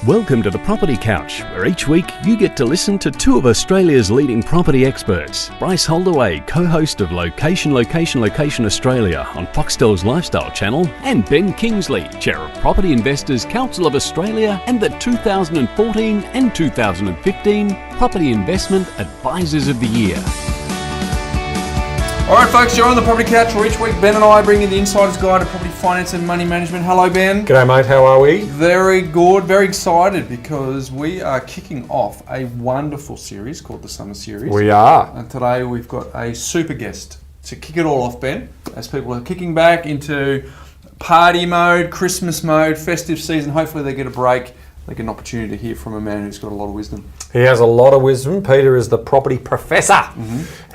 Welcome to the Property Couch, where each week you get to listen to two of Australia's leading property experts. Bryce Holdaway, co-host of Location Australia on Foxtel's Lifestyle Channel, and Ben Kingsley, chair of Property Investors Council of Australia and the 2014 and 2015 Property Investment Advisors of the Year. All right, folks, you're on the Property Couch, where each week Ben and I bring you the insider's guide to property finance and money management. Hello, Ben. G'day, mate. How are we? Very good. Very excited because we are kicking off a wonderful series called the Summer Series. We are. And today we've got a super guest to kick it all off, Ben, as people are kicking back into party mode, Christmas mode, festive season. Hopefully they get a break. They get an opportunity to hear from a man who's got a lot of wisdom. He has a lot of wisdom. Peter is the property professor.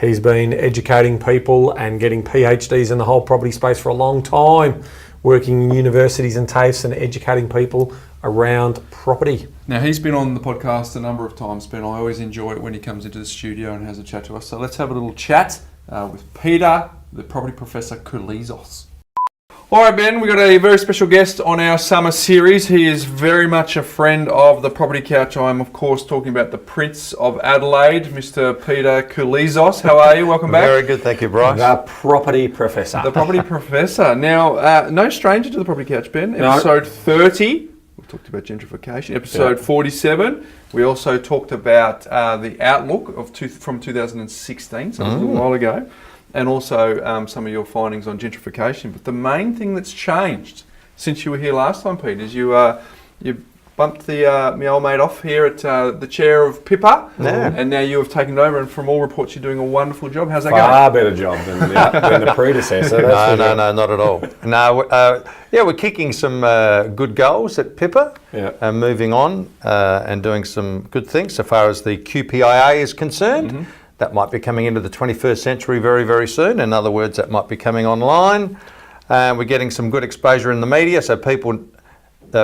He's been educating people and getting PhDs in the whole property space for a long time, working in universities and TAFEs and educating people around property. Now, he's been on the podcast a number of times, Ben. I always enjoy it when he comes into the studio and has a chat to us. So let's have a little chat with Peter, the property professor Koulizos. All right, Ben, we've got a very special guest on our summer series. He is very much a friend of the Property Couch. I'm, of course, talking about the Prince of Adelaide, Mr. Peter Koulizos. How are you? Welcome back. Very good, thank you, Bryce. The property professor. The property professor. Now, no stranger to the Property Couch, Ben. Episode 30, we talked about gentrification. Episode 47, we also talked about the outlook from 2016, so a little while ago. And also some of your findings on gentrification. But the main thing that's changed since you were here last time, Pete, is you bumped my old mate off here at the chair of Pippa, and now you have taken it over, and from all reports you're doing a wonderful job. How's that going? Far better job than the predecessor. No, not at all. No, we're kicking some good goals at Pippa, moving on and doing some good things so far as the QPIA is concerned. That might be coming into the 21st century very, very soon. In other words, that might be coming online. We're getting some good exposure in the media, so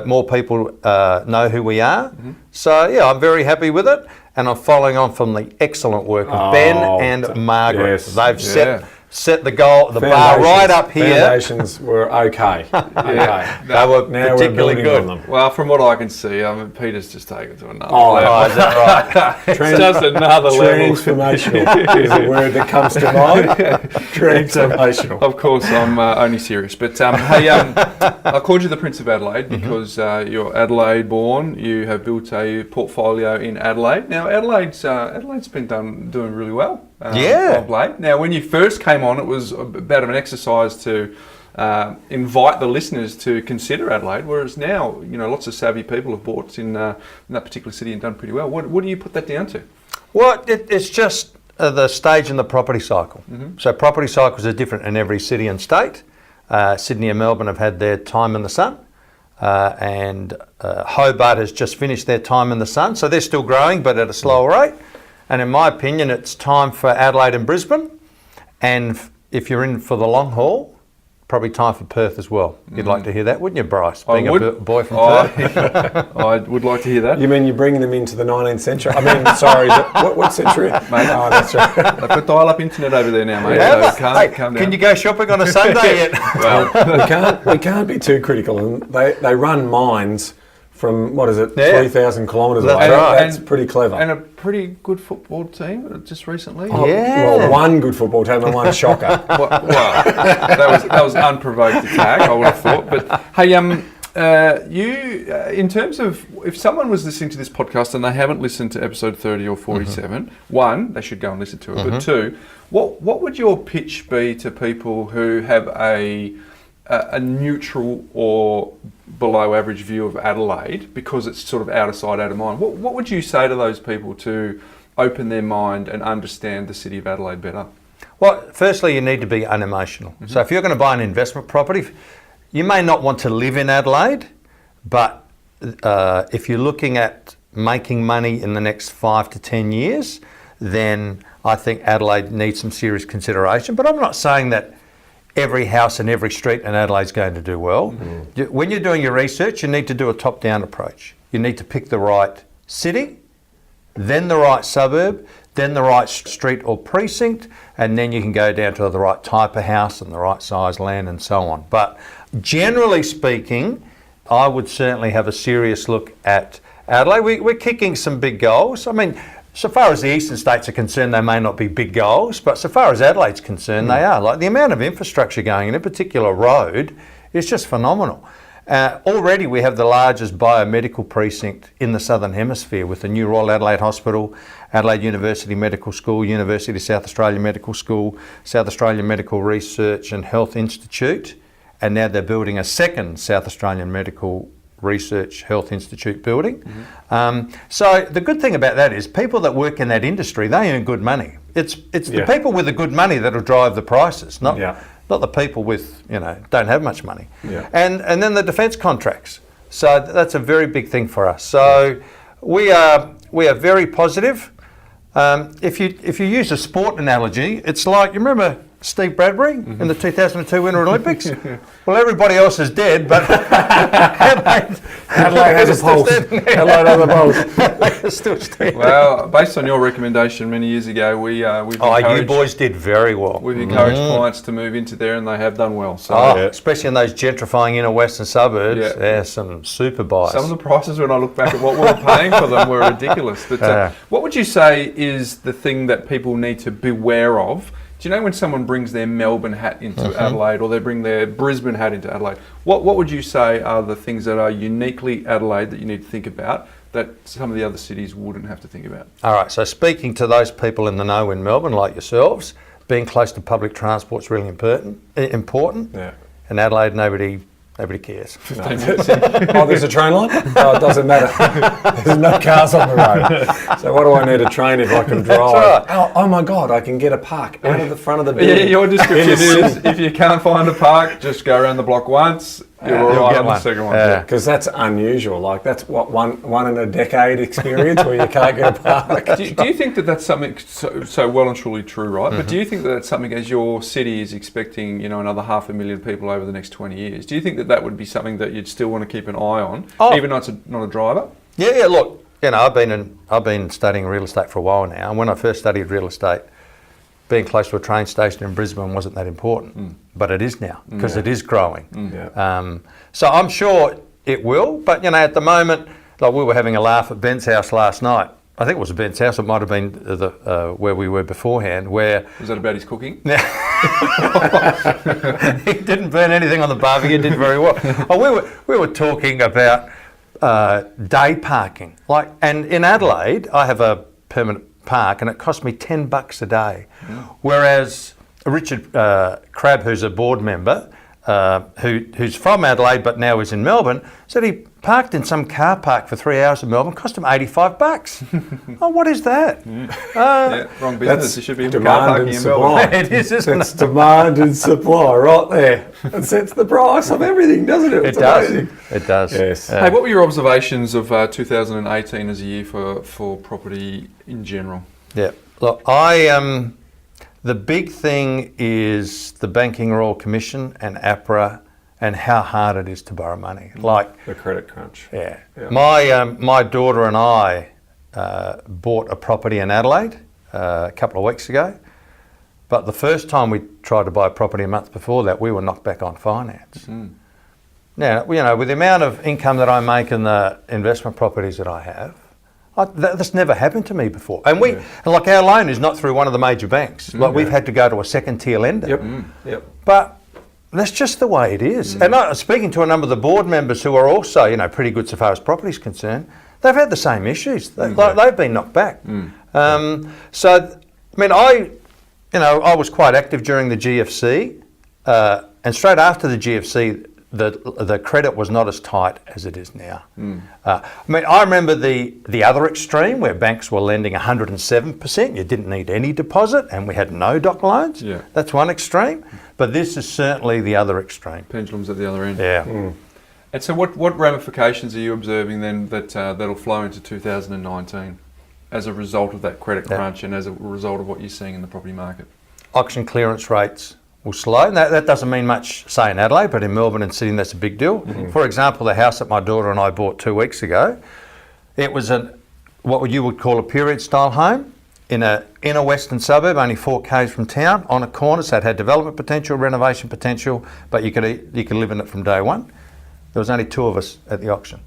more people know who we are. So, yeah, I'm very happy with it. And I'm following on from the excellent work of Ben and Margaret. Yes. They've set the bar right up here. Foundations were okay. They were particularly good. Well, from what I can see, Peter's just taken it to another level. level. Is that right? Just another level. Transformational is a word that comes to mind. Transformational. Of course, I'm only serious. But hey, I called you the Prince of Adelaide because you're Adelaide born. You have built a portfolio in Adelaide. Now, Adelaide's been doing really well. Of late. Now, when you first came on, it was a bit of an exercise to invite the listeners to consider Adelaide, whereas now, lots of savvy people have bought in that particular city and done pretty well. What do you put that down to? Well, it's just the stage in the property cycle. So property cycles are different in every city and state. Sydney and Melbourne have had their time in the sun, and Hobart has just finished their time in the sun, so they're still growing, but at a slower rate. And in my opinion, it's time for Adelaide and Brisbane. And if you're in for the long haul, probably time for Perth as well. You'd like to hear that, wouldn't you, Bryce? Being a boy from Perth. I would like to hear that. You mean you're bringing them into the 19th century? I mean, sorry, what century? Mate, that's right. They've got dial-up internet over there now, mate. So can you go shopping on a Sunday yet? Well, we can't be too critical. And they run mines from, 3,000 kilometres away. That's pretty clever. And a pretty good football team just recently. Well, one good football team and one shocker. Well, that was unprovoked attack, I would have thought. But hey, in terms of if someone was listening to this podcast and they haven't listened to episode 30 or 47, one, they should go and listen to it. But two, what would your pitch be to people who have a neutral or below average view of Adelaide because it's sort of out of sight, out of mind? What would you say to those people to open their mind and understand the city of Adelaide better? Well, firstly, you need to be unemotional. So if you're going to buy an investment property, you may not want to live in Adelaide, but if you're looking at making money in the next 5 to 10 years, then I think Adelaide needs some serious consideration. But I'm not saying that every house and every street in Adelaide's going to do well. When you're doing your research, you need to do a top-down approach. You need to pick the right city, then the right suburb, then the right street or precinct, and then you can go down to the right type of house and the right size land and so on. But generally speaking, I would certainly have a serious look at Adelaide. We're kicking some big goals. I mean, so far as the eastern states are concerned, they may not be big goals, but so far as Adelaide's concerned, they are. Like the amount of infrastructure going in particular road is just phenomenal. Already we have the largest biomedical precinct in the Southern Hemisphere with the new Royal Adelaide Hospital, Adelaide University Medical School, University of South Australia Medical School, South Australia Medical Research and Health Institute, and now they're building a second South Australian Medical Research Health Institute building. So the good thing about that is people that work in that industry, they earn good money. It's the people with the good money that'll drive the prices, not the people with, don't have much money. And then the defence contracts. So that's a very big thing for us. So we are very positive. If you use a sport analogy, it's like, you remember Steve Bradbury in the 2002 Winter Olympics? Well, everybody else is dead, but Adelaide has a pulse. Adelaide has a pulse. Still standing. Well, based on your recommendation many years ago, we've you boys did very well. We've encouraged clients to move into there, and they have done well. So, especially in those gentrifying inner western suburbs, there's some super buys. Some of the prices, when I look back at what we were paying for them, were ridiculous. But what would you say is the thing that people need to beware of? Do you know when someone brings their Melbourne hat into Adelaide, or they bring their Brisbane hat into Adelaide? What would you say are the things that are uniquely Adelaide that you need to think about that some of the other cities wouldn't have to think about? All right, so speaking to those people in the know in Melbourne, like yourselves, being close to public transport is really important. In Adelaide, nobody cares. There's a train line? Oh, it doesn't matter. There's no cars on the road. So what do I need a train if I can drive? Right. Oh my God, I can get a park out of the front of the building. Yeah, your description is, if you can't find a park, just go around the block once. You're all right on the second one. Because that's unusual. Like that's what one in a decade experience where you can't get a park. Do you think that that's something so well and truly true, right? But do you think that that's something, as your city is expecting, another 500,000 people over the next 20 years? Do you think that would be something that you'd still want to keep an eye on, even though it's not a driver? Yeah. Look, I've been studying real estate for a while now, and when I first studied real estate, being close to a train station in Brisbane wasn't that important, but it is now because it is growing. So I'm sure it will, but at the moment, like we were having a laugh at Ben's house last night. I think it was Ben's house. It might have been where we were beforehand. Where was that about his cooking? He didn't burn anything on the barbecue. Did very well. We were talking about day parking. And in Adelaide, I have a permanent park, and it cost me $10 a day. Whereas Richard Crabb, who's a board member, who's from Adelaide but now is in Melbourne, said he parked in some car park for 3 hours in Melbourne, cost him $85. Oh, what is that? Wrong business. It should be car parking in Melbourne. It is, isn't it's demand and supply right there. It sets the price of everything, doesn't it? It's amazing. It does. Yes. Hey, what were your observations of 2018 as a year for property in general? Yeah. Look, the big thing is the Banking Royal Commission and APRA and how hard it is to borrow money. Like the credit crunch. Yeah. My daughter and I bought a property in Adelaide a couple of weeks ago, but the first time we tried to buy a property a month before that, we were knocked back on finance. Now, with the amount of income that I make in the investment properties that I have, that's never happened to me before. And like our loan is not through one of the major banks. We've had to go to a second tier lender. Yep. But that's just the way it is. And speaking to a number of the board members who are also, pretty good so far as property is concerned, they've had the same issues. They've been knocked back. So, I was quite active during the GFC, and straight after the GFC, the credit was not as tight as it is now. I remember the other extreme where banks were lending 107%. You didn't need any deposit, and we had no doc loans. That's one extreme. But this is certainly the other extreme. Pendulum's at the other end. Yeah. And so what ramifications are you observing then that'll flow into 2019 as a result of that credit crunch and as a result of what you're seeing in the property market? Auction clearance rates will slow. Now, that doesn't mean much, say, in Adelaide, but in Melbourne and Sydney, that's a big deal. For example, the house that my daughter and I bought 2 weeks ago, it was what you would call a period-style home in a western suburb, only 4 k's from town, on a corner, so it had development potential, renovation potential, but you could live in it from day one. There was only 2 of us at the auction.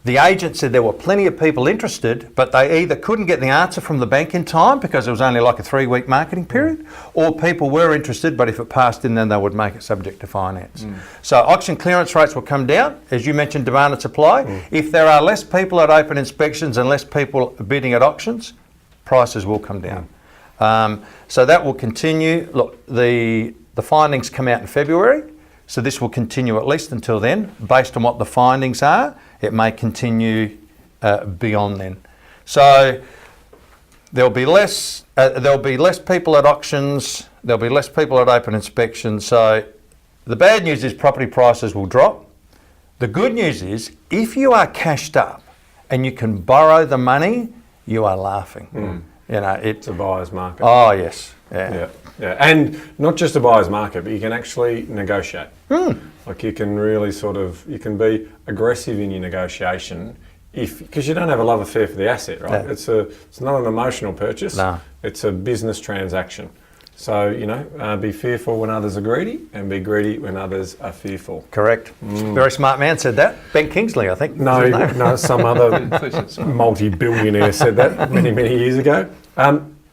The agent said there were plenty of people interested, but they either couldn't get the answer from the bank in time because it was only like a 3-week marketing period, or people were interested, but if it passed in, then they would make it subject to finance. So auction clearance rates will come down, as you mentioned, demand and supply. If there are less people at open inspections and less people bidding at auctions, prices will come down. So that will continue. Look, the findings come out in February, so this will continue at least until then. Based on what the findings are, it may continue beyond then. So there'll be less people at auctions, there'll be less people at open inspections. So the bad news is property prices will drop. The good news is if you are cashed up and you can borrow the money, you are laughing. You know, it's a buyer's market. Oh yes, yeah. And not just a buyer's market, but you can actually negotiate. Like you can really you can be aggressive in your negotiation because you don't have a love affair for the asset, right? Yeah. It's not an emotional purchase. No. It's a business transaction. So, you know, be fearful when others are greedy and be greedy when others are fearful. Correct. Very smart man said that. Ben Kingsley, I think. No, some other multi-billionaire said that many, many years ago.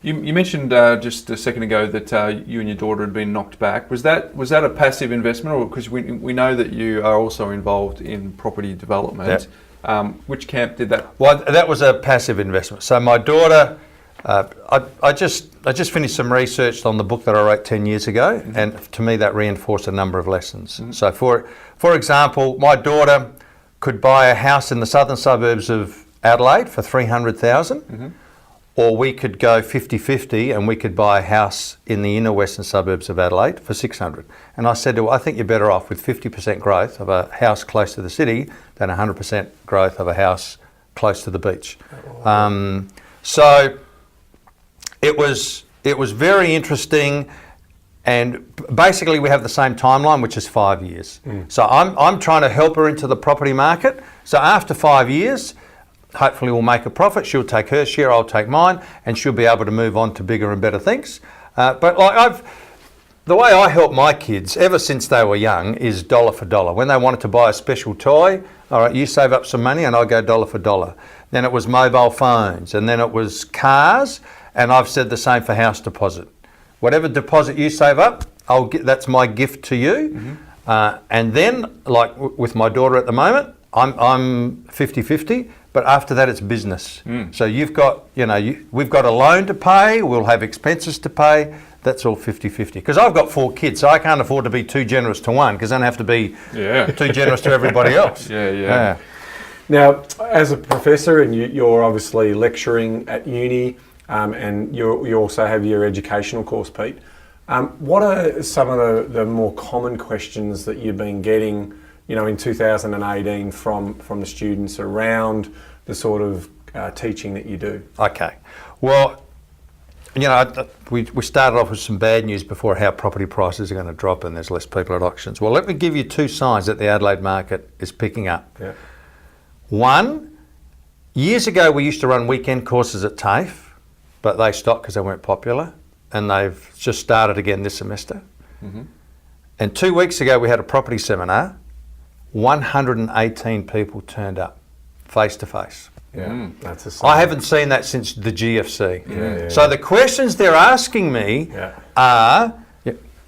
You mentioned just a second ago that you and your daughter had been knocked back. Was that a passive investment, or because we know that you are also involved in property development? Yep. Which camp did that? Well, that was a passive investment. So my daughter, I just finished some research on the book that I wrote 10 years ago, and to me that reinforced a number of lessons. So for example, my daughter could buy a house in the southern suburbs of Adelaide for $300,000. Or we could go 50-50 and we could buy a house in the inner western suburbs of Adelaide for $600,000. And I said to her, I think you're better off with 50% growth of a house close to the city than 100% growth of a house close to the beach. So it was very interesting, and basically we have the same timeline, which is 5 years. So I'm trying to help her into the property market. So after 5 years, hopefully we'll make a profit. She'll take her share, I'll take mine, and she'll be able to move on to bigger and better things. But like the way I help my kids ever since they were young is dollar for dollar. When they wanted to buy a special toy, all right, you save up some money and I'll go dollar for dollar. Then it was mobile phones, and then it was cars, and I've said the same for house deposit. Whatever deposit you save up, that's my gift to you. And then, like with my daughter at the moment, I'm 50-50. But after that, it's business. So you've got, we've got a loan to pay, we'll have expenses to pay. That's all 50-50. Because I've got 4 kids, so I can't afford to be too generous to one, because I don't have to be too generous to everybody else. Now, as a professor, and you're obviously lecturing at uni, and you also have your educational course, Pete. What are some of the more common questions that you've been getting in 2018 from the students around the sort of teaching that you do? Okay. Well, we started off with some bad news before, how property prices are going to drop and there's less people at auctions. Well, let me give you 2 signs that the Adelaide market is picking up. One, years ago we used to run weekend courses at TAFE, but they stopped because they weren't popular, and they've just started again this semester. And 2 weeks ago we had a property seminar. 118 people turned up, face to face. That's a sign. I haven't seen that since the GFC. So the questions they're asking me are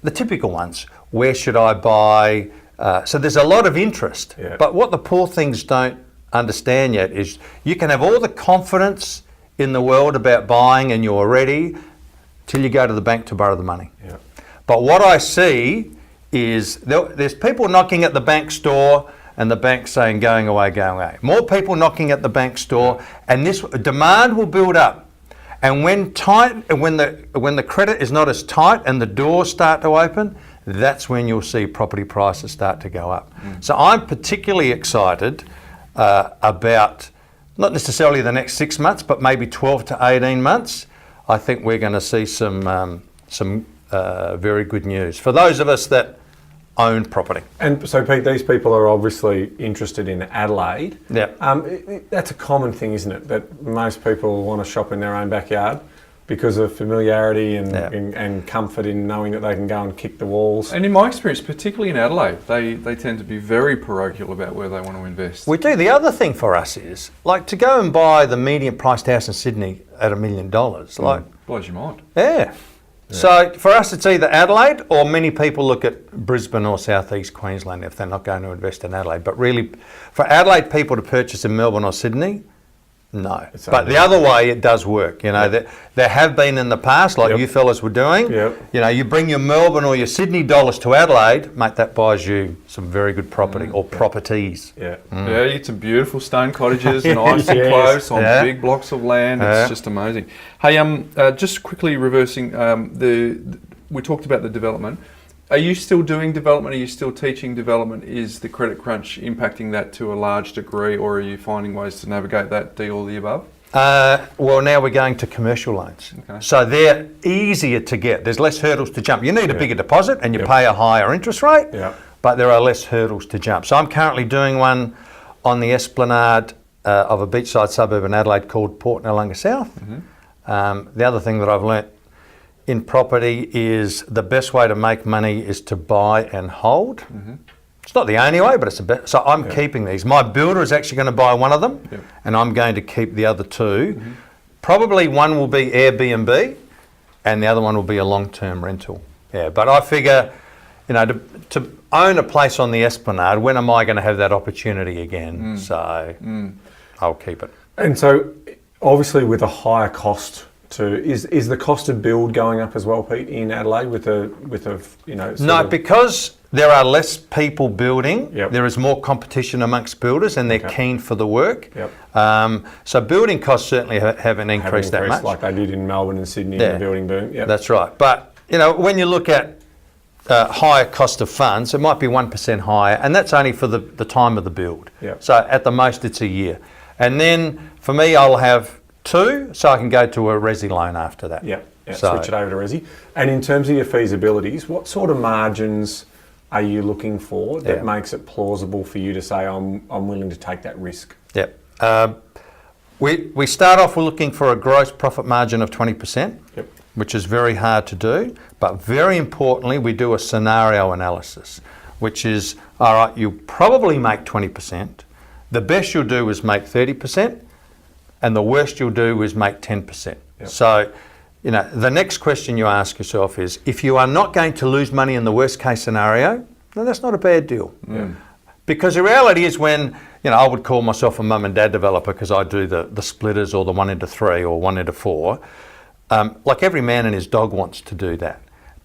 the typical ones. Where should I buy? So there's a lot of interest. But what the poor things don't understand yet is you can have all the confidence in the world about buying and you're ready till you go to the bank to borrow the money. But what I see is there's people knocking at the bank door and the bank saying going away. More people knocking at the bank door, and this demand will build up. And when the credit is not as tight and the doors start to open, that's when you'll see property prices start to go up. So I'm particularly excited about not necessarily the next 6 months, but maybe 12 to 18 months. I think we're going to see some very good news for those of us that own property. And so, Pete, these people are obviously interested in Adelaide. Yeah. That's a common thing, isn't it? That most people want to shop in their own backyard. because of familiarity and comfort in knowing that they can go and kick the walls. And in my experience, particularly in Adelaide, they tend to be very parochial about where they want to invest. We do. The other thing for us is, like, to go and buy the medium priced house in Sydney at $1 million, like, blows your mind. Yeah. So for us, it's either Adelaide, or many people look at Brisbane or southeast Queensland if they're not going to invest in Adelaide. But really, for Adelaide people to purchase in Melbourne or Sydney, no. But the other way, it does work. You know, there have been in the past, like you fellas were doing. You know, you bring your Melbourne or your Sydney dollars to Adelaide, mate, that buys you some very good property or properties. Yeah, you get some beautiful stone cottages, nice and close on big blocks of land. It's just amazing. Hey, just quickly reversing we talked about the development. Are you still doing development? Are you still teaching development? Is the credit crunch impacting that to a large degree, or are you finding ways to navigate that, all the above? Well, now we're going to commercial loans. Okay. So they're easier to get. There's less hurdles to jump. You need a bigger deposit and you pay a higher interest rate, but there are less hurdles to jump. So I'm currently doing one on the esplanade of a beachside suburb in Adelaide called Port Noarlunga South. The other thing that I've learnt in property is the best way to make money is to buy and hold. It's not the only way, but it's the best. So I'm keeping these. My builder is actually going to buy one of them, and I'm going to keep the other two. Probably one will be Airbnb, and the other one will be a long-term rental. Yeah, but I figure, you know, to own a place on the esplanade, when am I going to have that opportunity again? So I'll keep it. And so, obviously, with a higher cost. Is the cost of build going up as well, Pete, in Adelaide with a you know? No, because there are less people building. There is more competition amongst builders, and they're keen for the work. So building costs certainly haven't increased that much, like they did in Melbourne and Sydney in the building boom. That's right. But you know, when you look at higher cost of funds, it might be 1% higher, and that's only for the time of the build. So at the most, it's a year, and then for me, I'll have 2, so I can go to a resi loan after that. So, switch it over to resi. And in terms of your feasibilities, what sort of margins are you looking for that makes it plausible for you to say, I'm willing to take that risk? We start off with looking for a gross profit margin of 20%, which is very hard to do. But very importantly, we do a scenario analysis, which is, all right, you'll probably make 20%. The best you'll do is make 30%. And the worst you'll do is make 10%. So, you know, the next question you ask yourself is, if you are not going to lose money in the worst case scenario, then that's not a bad deal. Because the reality is when, you know, I would call myself a mum and dad developer because I do the splitters or the 1 into 3 or 1 into 4. Like every man and his dog wants to do that.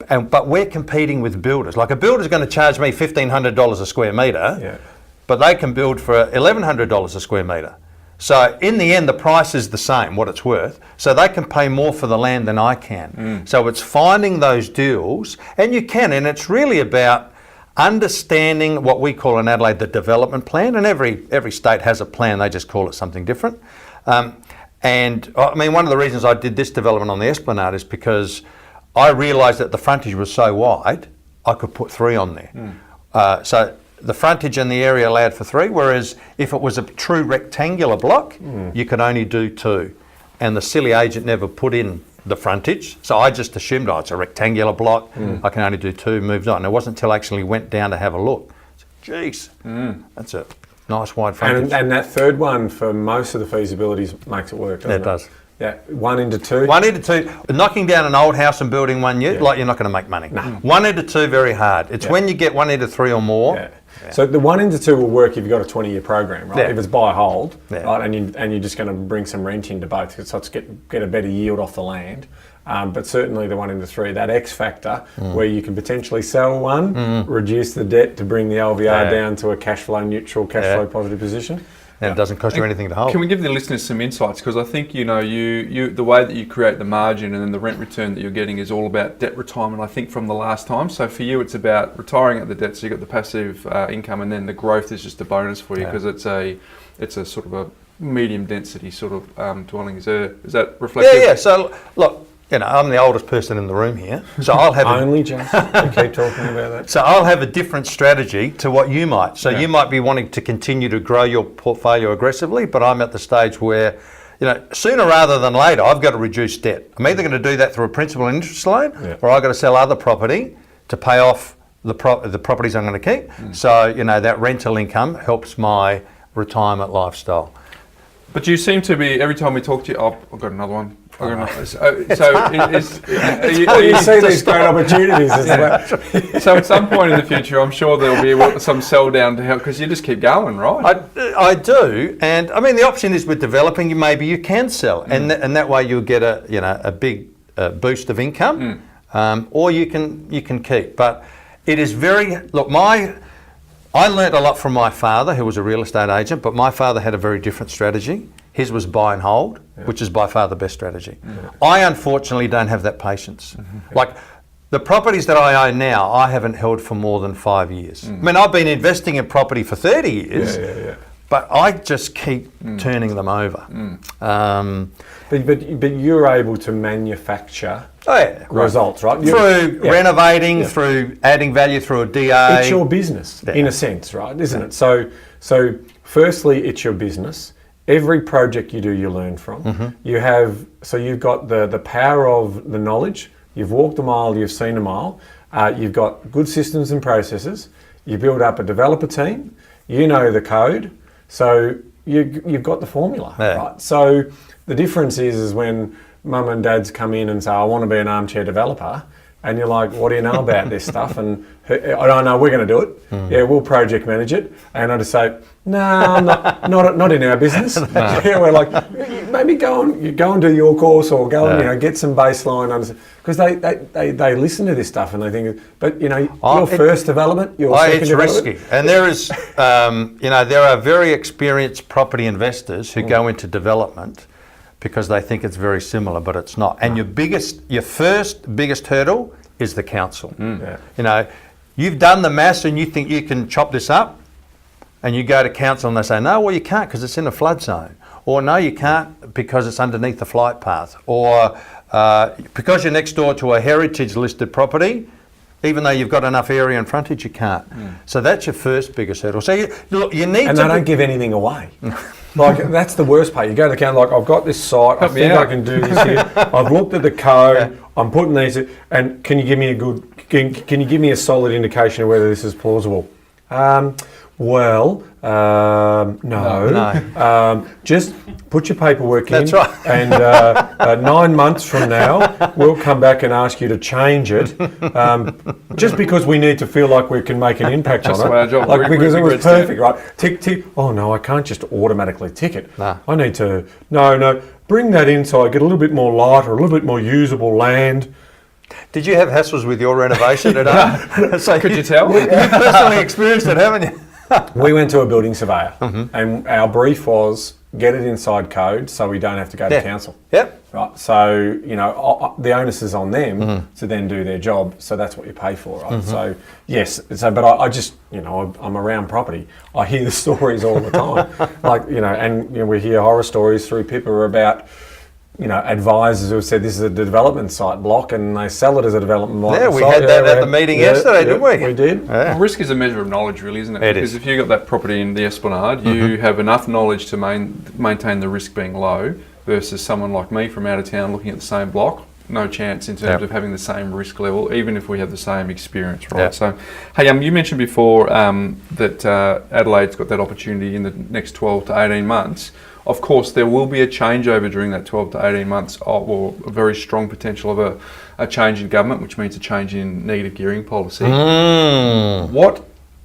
But we're competing with builders. Like a builder's going to charge me $1,500 a square metre, but they can build for $1,100 a square metre. So in the end, the price is the same, what it's worth. So they can pay more for the land than I can. So it's finding those deals, and you can, and it's really about understanding what we call in Adelaide the development plan, and every state has a plan, they just call it something different. And I mean, one of the reasons I did this development on the esplanade is because I realised that the frontage was so wide, I could put 3 on there. So the frontage and the area allowed for 3, whereas if it was a true rectangular block, you could only do 2. And the silly agent never put in the frontage, so I just assumed, it's a rectangular block, I can only do 2, moved on. It wasn't until I actually went down to have a look. Geez, that's a nice wide frontage. And that third one, for most of the feasibilities, makes it work, doesn't it? It does. 1 into 2. 1 into 2. Knocking down an old house and building one new, like you're not going to make money. 1 into 2, very hard. It's when you get 1 into 3 or more. So the 1 into 2 will work if you've got a 20-year program, right? If it's buy hold, right, and you're just going to bring some rent into both, so it's get a better yield off the land. But certainly the 1 into 3, that X factor, where you can potentially sell one, reduce the debt to bring the LVR down to a cash flow neutral, cash flow positive position. And it doesn't cost you anything to hold. Can we give the listeners some insights? Because I think, you know, you the way that you create the margin and then the rent return that you're getting is all about debt retirement, I think, from the last time. So for you, it's about retiring at the debt, so you've got the passive income, and then the growth is just a bonus for you because it's a sort of a medium density sort of dwelling. Is that reflective? Yeah. So look, you know, I'm the oldest person in the room here, so I'll have only just keep talking about that. So I'll have a different strategy to what you might. So you might be wanting to continue to grow your portfolio aggressively, but I'm at the stage where, sooner rather than later, I've got to reduce debt. I'm either going to do that through a principal and interest loan, or I've got to sell other property to pay off the properties I'm going to keep. So, that rental income helps my retirement lifestyle. But you seem to be, every time we talk to you, I've got another one. You see these great opportunities. So at some point in the future, I'm sure there'll be some sell down to help, because you just keep going, right? I do, and I mean the option is with developing, maybe you can sell, and that way you'll get a big boost of income, or you can keep. But it is I learnt a lot from my father, who was a real estate agent, but my father had a very different strategy. His was buy and hold, which is by far the best strategy. I unfortunately don't have that patience. Like the properties that I own now, I haven't held for more than 5 years. I mean, I've been investing in property for 30 years, but I just keep turning them over. But you're able to manufacture results, right? Through renovating, through adding value through a DA. It's your business, in a sense, right? Isn't it? So firstly, it's your business. Every project you do, you learn from. You've got the power of the knowledge. You've walked a mile, you've seen a mile. You've got good systems and processes. You build up a developer team. You know the code. So you've got the formula, right? So the difference is when mum and dads come in and say, I want to be an armchair developer. And you're like, what do you know about this stuff? And I don't know, we're going to do it. Yeah, we'll project manage it. And I just say, no, not in our business. Yeah, we're like, maybe go and do your course, or go and get some baseline. Because they listen to this stuff and they think, but your first development, your second development. It's risky. And there is, there are very experienced property investors who go into development because they think it's very similar, but it's not. And your first biggest hurdle is the council. You've done the maths and you think you can chop this up, and you go to council and they say, no, well you can't because it's in a flood zone. Or no, you can't because it's underneath the flight path. Or because you're next door to a heritage listed property, even though you've got enough area and frontage, you can't. So that's your first biggest hurdle. So you need and they don't give anything away. Like, that's the worst part. You go to the counter, like, I've got this site, I think I can do this here. I've looked at the code, I'm putting these in, and can you give me can you give me a solid indication of whether this is plausible? No. Just put your paperwork in. That's right. And 9 months from now, we'll come back and ask you to change it, just because we need to feel like we can make an impact on it. Our job. Like, because it was perfect, right? Tick. Oh no, I can't just automatically tick it. No. I need to. No. Bring that inside. Get a little bit more light or a little bit more usable land. Did you have hassles with your renovation at home? So could you tell? You've personally experienced it, haven't you? We went to a building surveyor, and our brief was get it inside code so we don't have to go to council. Yep. Right. So the onus is on them to then do their job. So that's what you pay for, right? So yes. So, but I just I'm around property. I hear the stories all the time, we hear horror stories through Pippa about advisors who have said this is a development site block and they sell it as a development block. Yeah, we had that at the meeting yesterday, didn't we? We did. Yeah. Well, risk is a measure of knowledge, really, isn't it? Because if you've got that property in the Esplanade, you have enough knowledge to maintain the risk being low, versus someone like me from out of town looking at the same block. No chance in terms of having the same risk level, even if we have the same experience, right? Yep. So, hey, you mentioned before that Adelaide's got that opportunity in the next 12 to 18 months. Of course, there will be a changeover during that 12 to 18 months, or a very strong potential of a change in government, which means a change in negative gearing policy.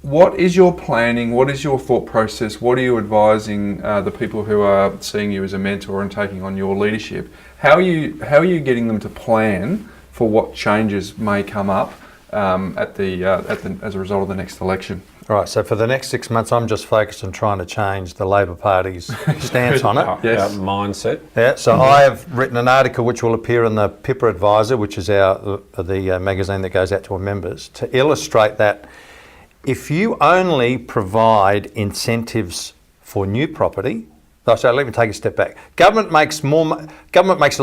What is your planning? What is your thought process? What are you advising the people who are seeing you as a mentor and taking on your leadership? How are you getting them to plan for what changes may come up as a result of the next election? Right, so for the next 6 months, I'm just focused on trying to change the Labor Party's stance on it. Yes. Mindset. Yeah, so I have written an article which will appear in the Pippa Advisor, which is the magazine that goes out to our members, to illustrate that if you only provide incentives for new property. So let me take a step back. Government makes a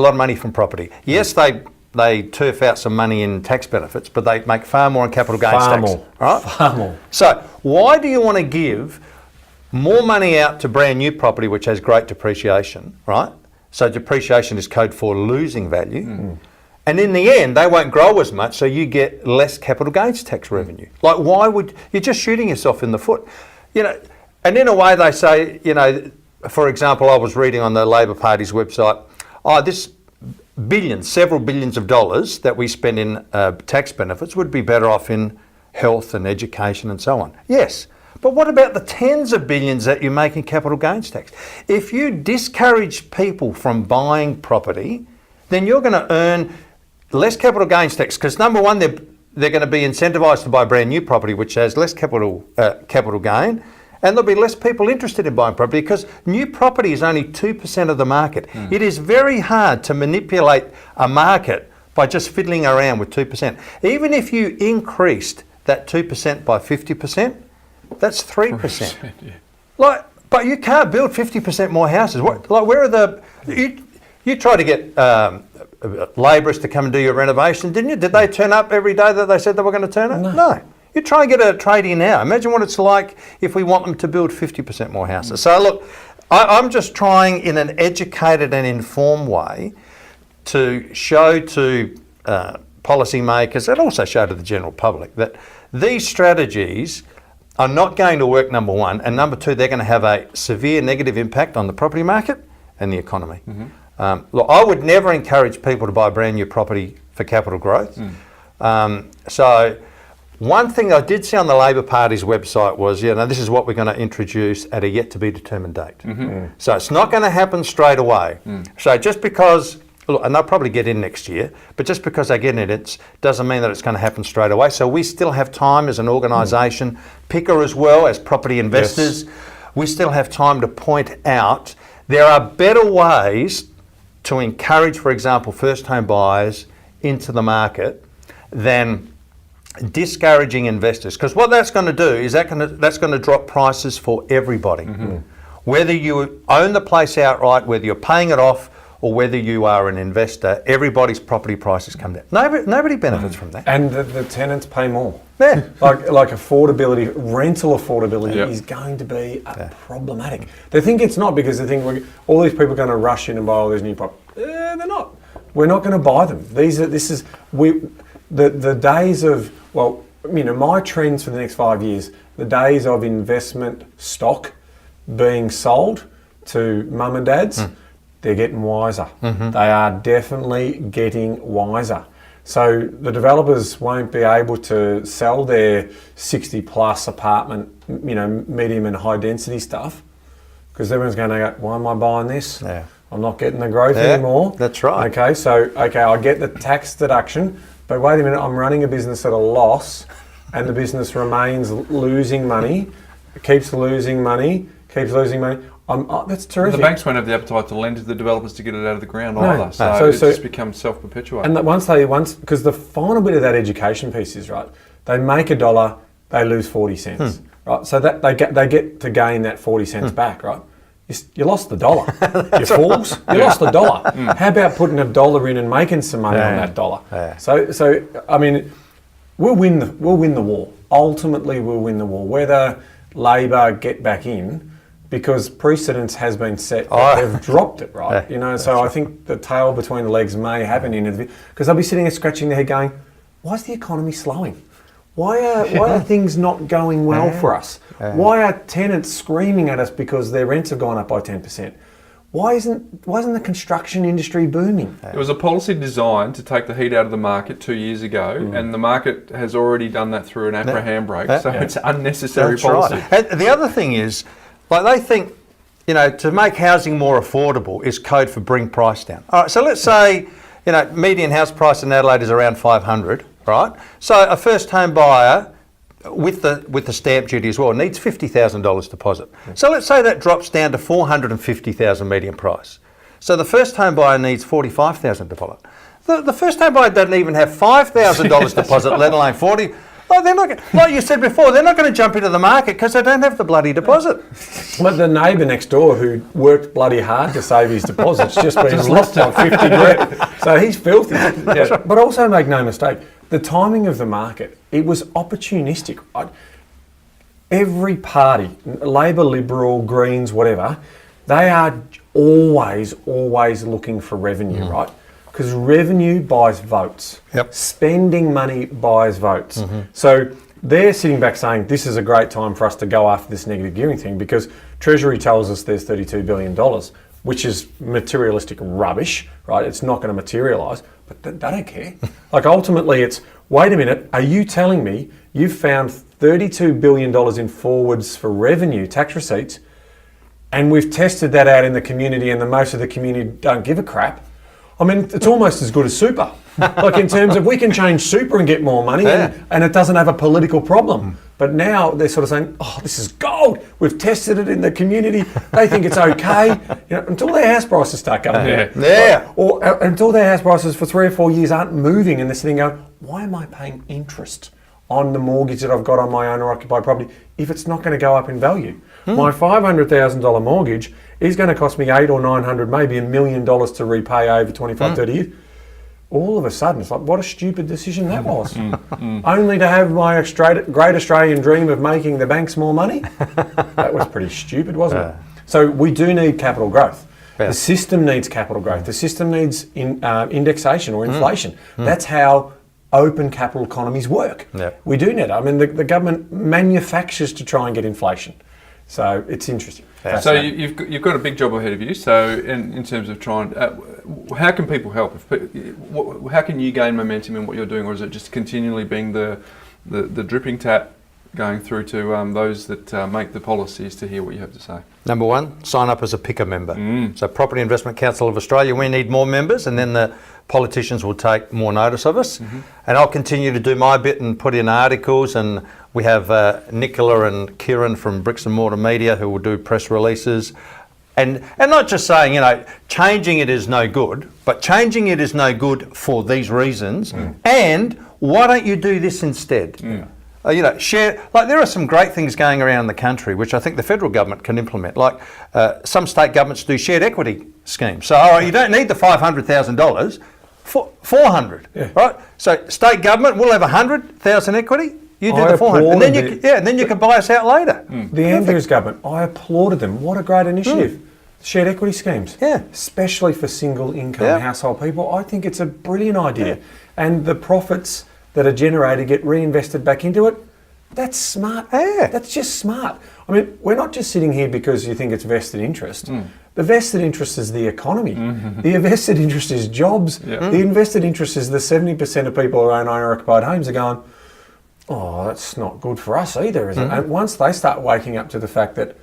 lot of money from property. Yes, they turf out some money in tax benefits, but they make far more in capital gains tax. Right? Far more. So why do you want to give more money out to brand new property which has great depreciation, right? So depreciation is code for losing value. And in the end, they won't grow as much, so you get less capital gains tax revenue. Like, why would you're just shooting yourself in the foot? And in a way they say, for example, I was reading on the Labor Party's website, this several billions of dollars that we spend in tax benefits would be better off in health and education and so on. Yes, but what about the tens of billions that you make in capital gains tax? If you discourage people from buying property, then you're going to earn less capital gains tax, because number one, they're going to be incentivised to buy brand new property, which has less capital gain, and there'll be less people interested in buying property because new property is only 2% of the market. It is very hard to manipulate a market by just fiddling around with 2%. Even if you increased that 2% by 50%, that's 3%. But you can't build 50% more houses. Where are the... You try to get labourers to come and do your renovation, didn't you? Did they turn up every day that they said they were going to turn up? No. You try and get a tradie now. Imagine what it's like if we want them to build 50% more houses. So look, I'm just trying in an educated and informed way to show to policymakers and also show to the general public that these strategies are not going to work, number one, and number two, they're going to have a severe negative impact on the property market and the economy. Look, I would never encourage people to buy brand new property for capital growth. So one thing I did see on the Labor Party's website was, this is what we're going to introduce at a yet to be determined date. So it's not going to happen straight away. So just because, and they'll probably get in next year, but just because they get in, it doesn't mean that it's going to happen straight away. So we still have time as an organisation, Picker as well, as property investors, we still have time to point out there are better ways to encourage, for example, first home buyers into the market than discouraging investors. Because what that's going to do is that's going to drop prices for everybody. Whether you own the place outright, whether you're paying it off, or whether you are an investor, everybody's property prices come down. Nobody benefits from that. And the tenants pay more. Yeah. Like affordability, rental affordability is going to be problematic. They think it's not because they think all these people are going to rush in and buy all these new properties. They're not. We're not going to buy them. The days of, my trends for the next 5 years, the days of investment stock being sold to mum and dads, they're getting wiser. They are definitely getting wiser. So the developers won't be able to sell their 60 plus apartment, medium and high density stuff because everyone's going to go, why am I buying this? I'm not getting the growth anymore. That's right. Okay, I get the tax deduction, but wait a minute, I'm running a business at a loss and the business remains losing money, keeps losing money. That's terrific. The banks won't have the appetite to lend to the developers to get it out of the ground either. So it just becomes self-perpetuating. And because the final bit of that education piece is, right, they make $1, they lose 40 cents. Right? So that they get to gain that 40 cents back, right? You lost $1. You fools. You lost $1. How about putting $1 in and making some money on that dollar? So I mean, we'll win the war. Ultimately, we'll win the war. Whether Labor get back in, because precedence has been set, they've dropped it, right? So I think the tail between the legs may happen because they'll be sitting there scratching their head going, why is the economy slowing? Why are things not going well for us? Why are tenants screaming at us because their rents have gone up by 10%? Why isn't the construction industry booming? It was a policy designed to take the heat out of the market 2 years ago, and the market has already done that through an APRA handbrake. So it's unnecessary policy. Right. And the other thing is, they think, to make housing more affordable is code for bring price down. All right, so let's say, median house price in Adelaide is around 500, right? So a first home buyer with the stamp duty as well needs $50,000 deposit. So let's say that drops down to $450,000 median price. So the first home buyer needs $45,000 deposit. The first home buyer doesn't even have $5,000 deposit, let alone 40. Oh, they're not. Like you said before, they're not going to jump into the market because they don't have the bloody deposit. But the neighbour next door who worked bloody hard to save his deposits just been lost on 50 grand. So he's filthy. But also make no mistake, the timing of the market, it was opportunistic. Right? Every party, Labor, Liberal, Greens, whatever, They are always looking for revenue, right? Because revenue buys votes. Yep. Spending money buys votes. So they're sitting back saying, this is a great time for us to go after this negative gearing thing because Treasury tells us there's $32 billion, which is materialistic rubbish, right? It's not going to materialise, but they don't care. Like ultimately it's, wait a minute, are you telling me you've found $32 billion in forwards for revenue, tax receipts, and we've tested that out in the community and most of the community don't give a crap? I mean, it's almost as good as super. Like in terms of we can change super and get more money and it doesn't have a political problem. But now they're sort of saying, oh, this is gold. We've tested it in the community. They think it's okay. You know, until their house prices start going down. Or until their house prices for 3 or 4 years aren't moving and they're sitting going, why am I paying interest on the mortgage that I've got on my owner-occupied property if it's not going to go up in value? My $500,000 mortgage is going to cost me $800 or $900, maybe $1 million to repay over 25, 30 years. All of a sudden, it's like, what a stupid decision that was. Only to have my great Australian dream of making the banks more money? That was pretty stupid, wasn't it? So we do need capital growth. The system needs capital growth. The system needs indexation or inflation. That's how open capital economies work. We do need it. I mean, the government manufactures to try and get inflation. So it's interesting. So you've got a big job ahead of you. So in terms of trying, how can people help? How can you gain momentum in what you're doing, or is it just continually being the dripping tap going through to those that make the policies to hear what you have to say? Number one, sign up as a picker member. So Property Investment Council of Australia, we need more members, and then the politicians will take more notice of us. And I'll continue to do my bit and put in articles, and we have Nicola and Kieran from Bricks and Mortar Media who will do press releases. And not just saying, you know, changing it is no good, but changing it is no good for these reasons. And why don't you do this instead? You know, share, like there are some great things going around the country which I think the federal government can implement. Like some state governments do shared equity schemes. So you don't need the $500,000, 400, right? So state government will have 100,000 equity. You do the 400, and then you can buy us out later. The Andrews government, I applauded them. What a great initiative. Shared equity schemes, especially for single income household people. I think it's a brilliant idea. And the profits that are generated get reinvested back into it. That's smart. That's just smart. I mean, we're not just sitting here because you think it's vested interest. The vested interest is the economy. The vested interest is jobs. The invested interest is the 70% of people who own owner-occupied homes are going, oh, that's not good for us either, is it? And once they start waking up to the fact that,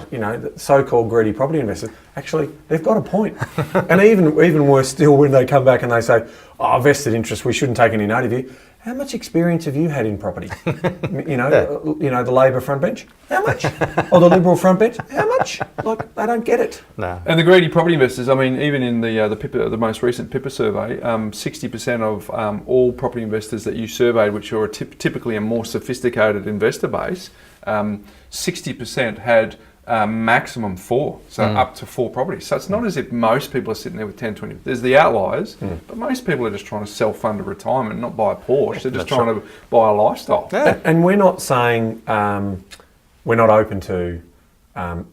you know, the so-called greedy property investors, actually, they've got a point. And even worse still, when they come back and they say, oh, vested interest, we shouldn't take any note of you. How much experience have you had in property? You know, the Labor front bench? How much? Or the Liberal front bench? How much? Like, they don't get it. No. And the greedy property investors, I mean, even in the most recent PIPA survey, 60% of all property investors that you surveyed, which are typically a more sophisticated investor base, 60% had maximum 4, so up to 4 properties. So it's not as if most people are sitting there with 10, 20. There's the outliers, but most people are just trying to self-fund a retirement, not buy a Porsche. They're just trying to buy a lifestyle. And we're not saying we're not open to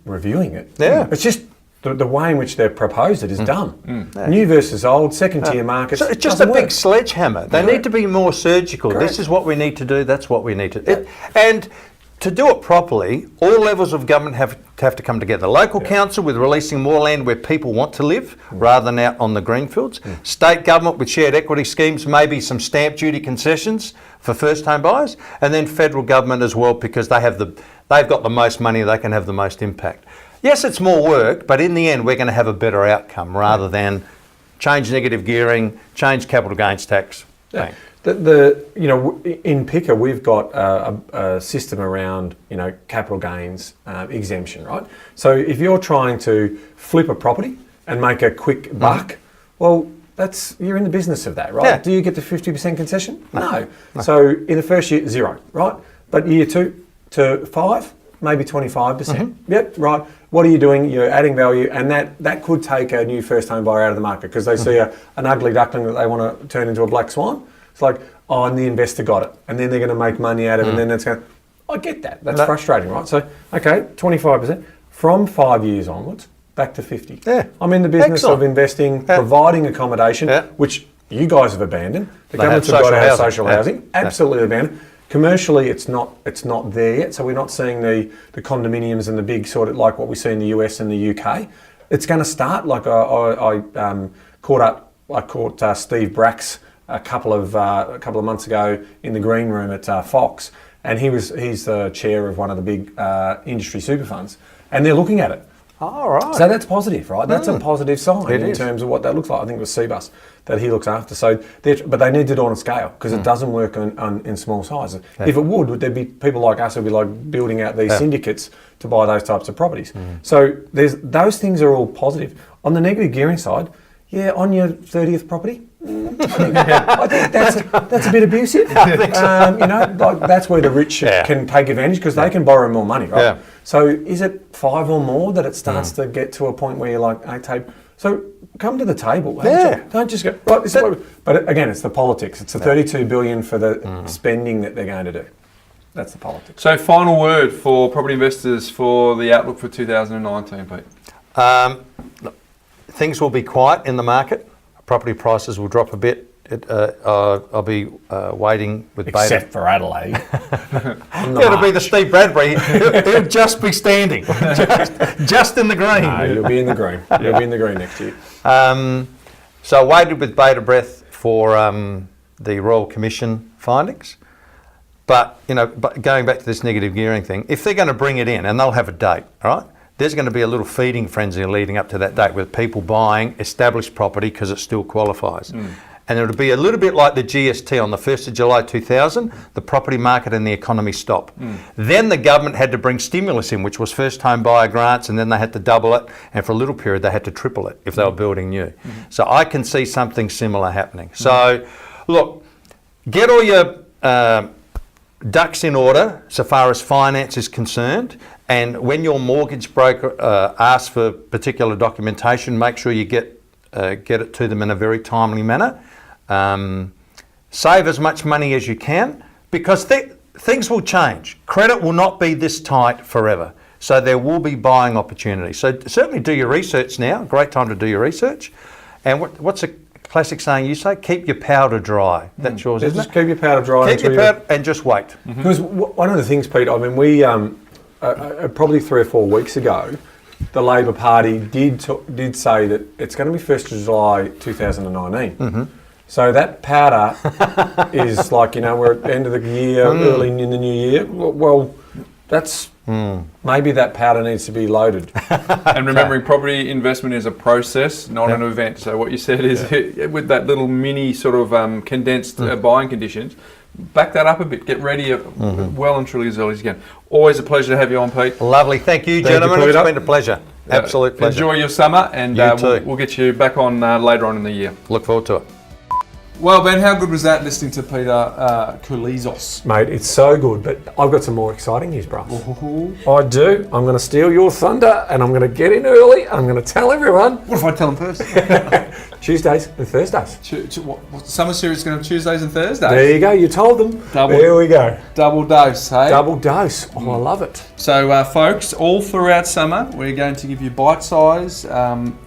reviewing it. It's just the way in which they've proposed it is dumb. New versus old, second-tier markets. So it's just a big sledgehammer. They need to be more surgical. Correct. This is what we need to do. That's what we need to do. And to do it properly, all levels of government have to come together. Local council with releasing more land where people want to live rather than out on the greenfields. State government with shared equity schemes, maybe some stamp duty concessions for first home buyers, and then federal government as well, because they've got the most money, they can have the most impact. Yes, it's more work, but in the end we're going to have a better outcome rather than change negative gearing, change capital gains tax. Bang. You know, in PICA we've got a system around, you know, capital gains exemption, right? So if you're trying to flip a property and make a quick buck, well, you're in the business of that, right? Do you get the 50% concession? No. So in the first year, 0, right? But year 2 to 5, maybe 25%. Yep, right. What are you doing? You're adding value, and that could take a new first home buyer out of the market because they see an ugly duckling that they want to turn into a black swan. It's like, oh, and the investor got it, and then they're going to make money out of it, and then it's going, I get that. That's frustrating, right? So, okay, 25%. From 5 years onwards, back to 50. Yeah. I'm in the business Excellent. of investing, providing accommodation, Yeah. which you guys have abandoned. The They governments have have got to have social social housing. housing. Absolutely abandoned. Commercially, it's not there yet. So we're not seeing the condominiums and the big sort of like what we see in the US and the UK. It's going to start. Like I caught Steve Brax a couple of months ago in the green room at Fox, and he's the chair of one of the big industry super funds, and they're looking at it. All right. So that's positive, right? That's a positive sign It in is. terms of what that looks like. I think it was Seabus that he looks after. So, but they need to do it on a scale because it doesn't work in small sizes. Yeah. If it would there be people like us who'd be like building out these syndicates to buy those types of properties? So those things are all positive. On the negative gearing side, on your 30th property, I think that's a bit abusive. Like that's where the rich can take advantage because they can borrow more money, right? Yeah. So is it 5 or more that it starts to get to a point where you're like, okay, so come to the table. Don't just go, right, this is what but again, it's the politics. It's the 32 billion for the spending that they're going to do. That's the politics. So final word for property investors for the outlook for 2019, Pete. Things will be quiet in the market. Property prices will drop a bit. I'll be waiting with Except for Adelaide. It'll be the Steve Bradbury. He'll just be standing, just in the green. No, you'll be in the green. You'll be in the green next year. So I waited with bated breath for the Royal Commission findings. But going back to this negative gearing thing, if they're going to bring it in, and they'll have a date, all right? There's going to be a little feeding frenzy leading up to that date with people buying established property because it still qualifies. And it'll be a little bit like the GST on the 1st of July 2000, the property market and the economy stop. Then the government had to bring stimulus in, which was first home buyer grants, and then they had to double it, and for a little period they had to triple it if they were building new. So I can see something similar happening. So look, get all your ducks in order so far as finance is concerned, and when your mortgage broker asks for particular documentation, make sure you get it to them in a very timely manner. Save as much money as you can because things will change. Credit will not be this tight forever. So there will be buying opportunities. So certainly do your research now. Great time to do your research. And what's a classic saying you say? Keep your powder dry. That's yours, isn't Just it? keep your powder dry. Keep your powder and just wait. Because one of the things, Pete, I mean, we probably 3 or 4 weeks ago, the Labor Party did say that it's going to be 1st of July 2019. So that powder is like, we're at the end of the year, early in the new year. Well, that's maybe that powder needs to be loaded. And remembering property investment is a process, not an event. So what you said is with that little mini sort of condensed buying conditions, back that up a bit. Get ready well and truly as early as you can. Always a pleasure to have you on, Pete. Lovely. Thank you, gentlemen. It's been a pleasure. Absolute pleasure. Enjoy your summer, and You too. we'll get you back on later on in the year. Look forward to it. Well, Ben, how good was that listening to Peter Koulizos? Mate, it's so good, but I've got some more exciting news, bro. I do. I'm going to steal your thunder, and I'm going to get in early, and I'm going to tell everyone. What if I tell them first? Tuesdays and Thursdays. What summer series is going to have Tuesdays and Thursdays? There you go. You told them. There we go. Double dose, hey? Double dose. Oh, I love it. So, folks, all throughout summer, we're going to give you bite-sized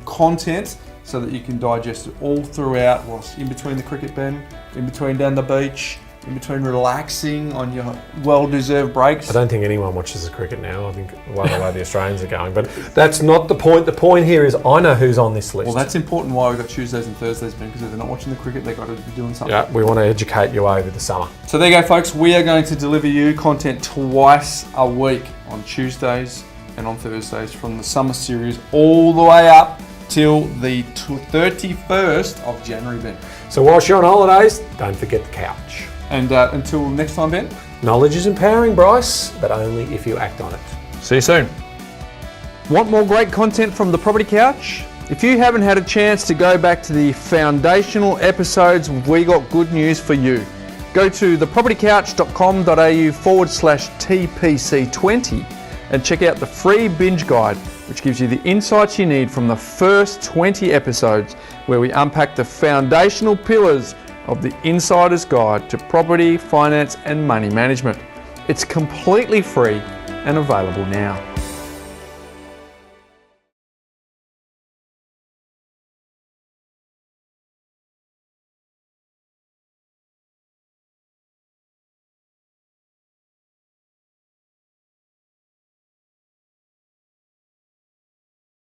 content so that you can digest it all throughout, whilst in between the cricket, Ben, in between down the beach, in between relaxing on your well-deserved breaks. I don't think anyone watches the cricket now. I think the way the Australians are going. But that's not the point. The point here is I know who's on this list. Well, that's important why we've got Tuesdays and Thursdays, Ben, because if they're not watching the cricket, they've got to be doing something. Yeah, we want to educate you over the summer. So there you go, folks. We are going to deliver you content twice a week on Tuesdays and on Thursdays from the summer series all the way up till the 31st of January, Ben. So whilst you're on holidays, don't forget the couch. And until next time, Ben. Knowledge is empowering, Bryce, but only if you act on it. See you soon. Want more great content from the Property Couch? If you haven't had a chance to go back to the foundational episodes, we got good news for you. Go to thepropertycouch.com.au/TPC20 and check out the free binge guide, which gives you the insights you need from the first 20 episodes, where we unpack the foundational pillars of the Insider's Guide to Property, Finance and Money Management. It's completely free and available now.